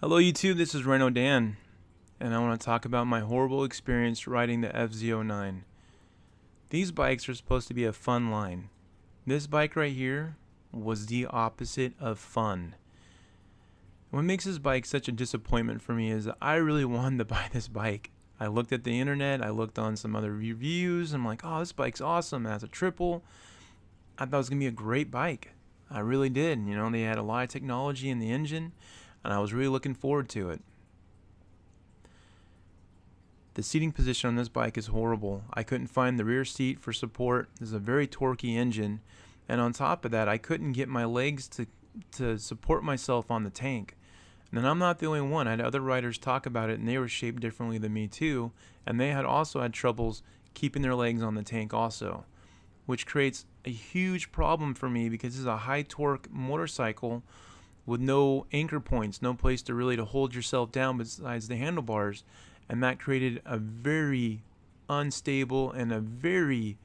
Hello YouTube, this is Reno Dan, and I want to talk about my horrible experience riding the FZ09. These bikes are supposed to be a fun line. This bike right here was the opposite of fun. What makes this bike such a disappointment for me is that I really wanted to buy this bike. I looked at the internet, I looked on some other reviews, and I'm like, oh, this bike's awesome, it has a triple. I thought it was going to be a great bike. I really did. You know, they had a lot of technology in the engine, and I was really looking forward to it. The seating position on this bike is horrible. I couldn't find the rear seat for support. This is a very torquey engine, and on top of that, I couldn't get my legs to support myself on the tank. And I'm not the only one. I had other riders talk about it, and they were shaped differently than me too, and they had also had troubles keeping their legs on the tank also, which creates a huge problem for me because this is a high torque motorcycle with no anchor points, no place to hold yourself down besides the handlebars, and that created a very unstable and a very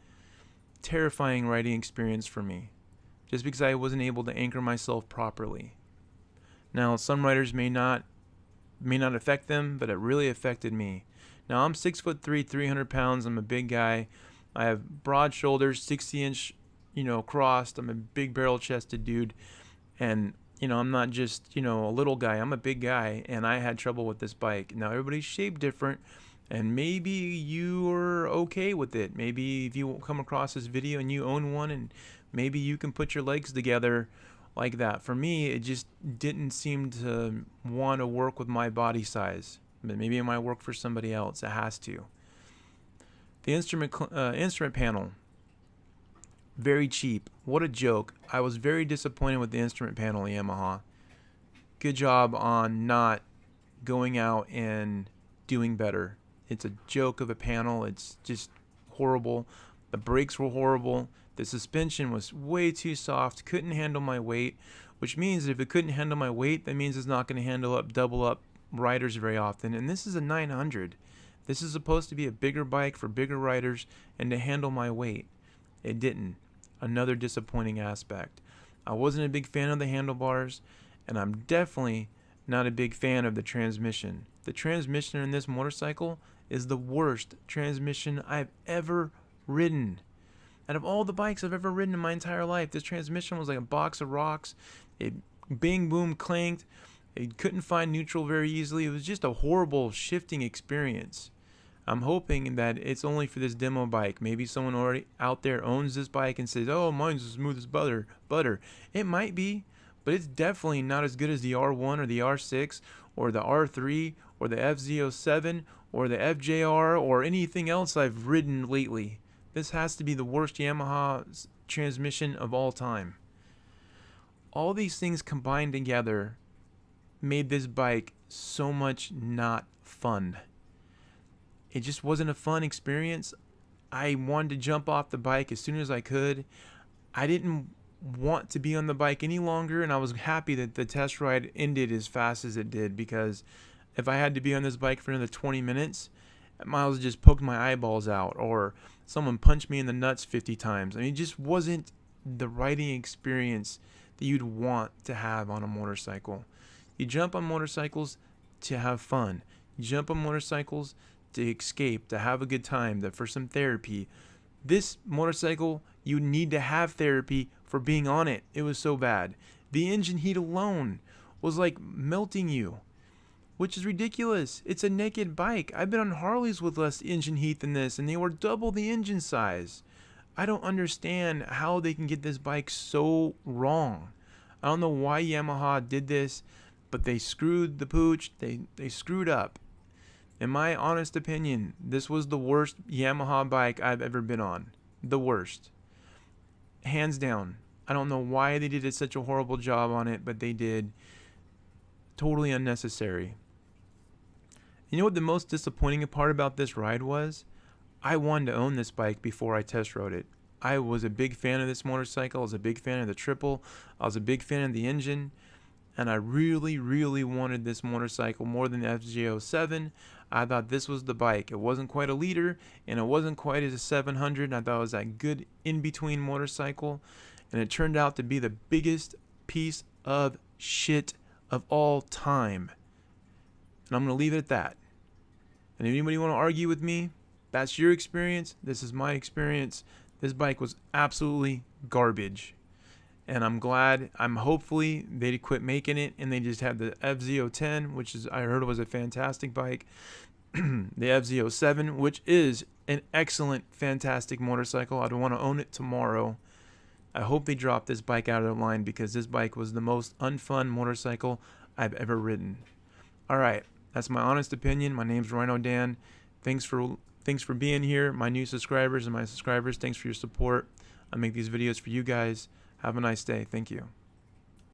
terrifying riding experience for me, just because I wasn't able to anchor myself properly. Now, some riders may not affect them, but it really affected me. Now, I'm 6'3", 300 pounds. I'm a big guy. I have broad shoulders, 60-inch, crossed. I'm a big barrel-chested dude, and I'm not just, a little guy. I'm a big guy, and I had trouble with this bike. Now, everybody's shaped different, and maybe you're okay with it. Maybe if you come across this video and you own one, and maybe you can put your legs together like that. For me, it just didn't seem to want to work with my body size. But maybe it might work for somebody else. It has to. The instrument panel, very cheap. What a joke. I was very disappointed with the instrument panel, Yamaha. Good job on not going out and doing better. It's a joke of a panel. It's just horrible. The brakes were horrible. The suspension was way too soft. Couldn't handle my weight, which means that if it couldn't handle my weight, that means it's not going to double up riders very often. And this is a 900. This is supposed to be a bigger bike for bigger riders and to handle my weight. It didn't. Another disappointing aspect. I wasn't a big fan of the handlebars, and I'm definitely not a big fan of the transmission. The transmission in this motorcycle is the worst transmission I've ever ridden. Out of all the bikes I've ever ridden in my entire life, this transmission was like a box of rocks. It bing boom clanked. It couldn't find neutral very easily. It was just a horrible shifting experience. I'm hoping that it's only for this demo bike. Maybe someone already out there owns this bike and says, oh, mine's as smooth as butter. It might be, but it's definitely not as good as the R1 or the R6 or the R3 or the FZ07 or the FJR or anything else I've ridden lately. This has to be the worst Yamaha transmission of all time. All these things combined together made this bike so much not fun. It just wasn't a fun experience. I wanted to jump off the bike as soon as I could. I didn't want to be on the bike any longer, and I was happy that the test ride ended as fast as it did, because if I had to be on this bike for another 20 minutes, I might as well just poke my eyeballs out, or someone punched me in the nuts 50 times. I mean, it just wasn't the riding experience that you'd want to have on a motorcycle. You jump on motorcycles to have fun. You jump on motorcycles to escape, to have a good time, for some therapy. This motorcycle, you need to have therapy for being on it. It was so bad. The engine heat alone was like melting you, which is ridiculous. It's a naked bike. I've been on Harleys with less engine heat than this, and they were double the engine size. I don't understand how they can get this bike so wrong. I don't know why Yamaha did this, but they screwed the pooch. They screwed up. In my honest opinion, this was the worst Yamaha bike I've ever been on. The worst. Hands down. I don't know why they did such a horrible job on it, but they did. Totally unnecessary. You know what the most disappointing part about this ride was? I wanted to own this bike before I test rode it. I was a big fan of this motorcycle. I was a big fan of the triple. I was a big fan of the engine. And I really, really wanted this motorcycle more than the FJ07. I thought this was the bike. It wasn't quite a liter, and it wasn't quite as a 700. I thought it was that good in-between motorcycle, and it turned out to be the biggest piece of shit of all time. And I'm going to leave it at that. And if anybody want to argue with me, that's your experience. This is my experience. This bike was absolutely garbage. And I'm hopefully they quit making it and they just have the FZ010, which is, I heard, was a fantastic bike. The FZ07, which is an excellent, fantastic motorcycle. I'd want to own it tomorrow. I hope they drop this bike out of the line because this bike was the most unfun motorcycle I've ever ridden. All right, that's my honest opinion. My name's Rhino Dan. Thanks for being here, my new subscribers and my subscribers. Thanks for your support. I make these videos for you guys. Have a nice day. Thank you.